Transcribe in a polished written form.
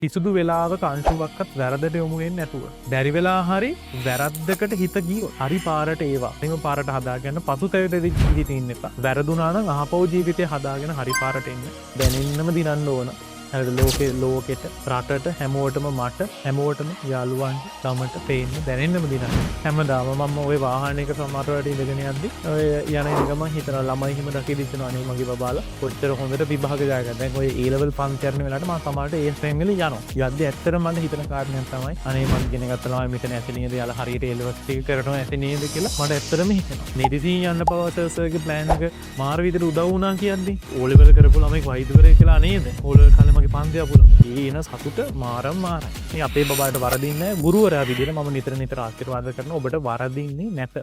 කිසිදු වෙලාවක අංශුවක්වත් වැරදට යොමු වෙන්නේ නැතුව. බැරි වෙලා හරි වැරද්දකට හිත ගියොත් හරි පාරට ඒවා. එම පාරට හදාගන්න පසුතැවිලි ජීවිතේ ඉන්න එපා. වැරදුනා නම් ආපහු ජීවිතේ හදාගෙන හරි පාරට එන්න. දැනෙන්නම දිනන්න ඕන. ලෝකෙට රටට හැමෝටම මට හැමෝටම යාළුවන්ට ගමට පේන්න දැනෙන්නම දිනන්න. හැමදාම මම ওই වාහනයක සමහරවට ඉඳගෙන යද්දි ඔය යන එකම හිතන ළමයි හිම දකින්න ඉතන අනේ මගේ බබාලා කොච්චර හොඳට විභාග ජයගත්තා. දැන් ඔය A level පන්ති යන වෙලාවට මම සමහරට ඒ ස්ට්‍රීම් වල යනවා. යද්දි ඇත්තටම මම හිතන කාරණයක් තමයි අනේ මම ඉගෙන ගත්ත ළමයි මෙතන ඇති නේද යාලා හරියට A levels ටික කරනවා ඇති නේද කියලා මට ඇත්තටම හිතෙනවා. මෙඩිසින් යන්න පවසර්ස්ගේ ප්ලෑන් එක මාර විදිහට උදව් වුණා කියන්නේ. O level කරපු ළමයි වෛද්‍යවරයෙක් කියලා නේද? O level කලින් මගේ පන්ති අපුලම. ඒ එන සතුට මාරම් මාරයි. මේ අපේ බබාට වරදින්නේ නැහැ. ගුරුවරයා විදිහට මම නිතර ආශිර්වාද කරනවා ඔබට වරදින්නේ නැත.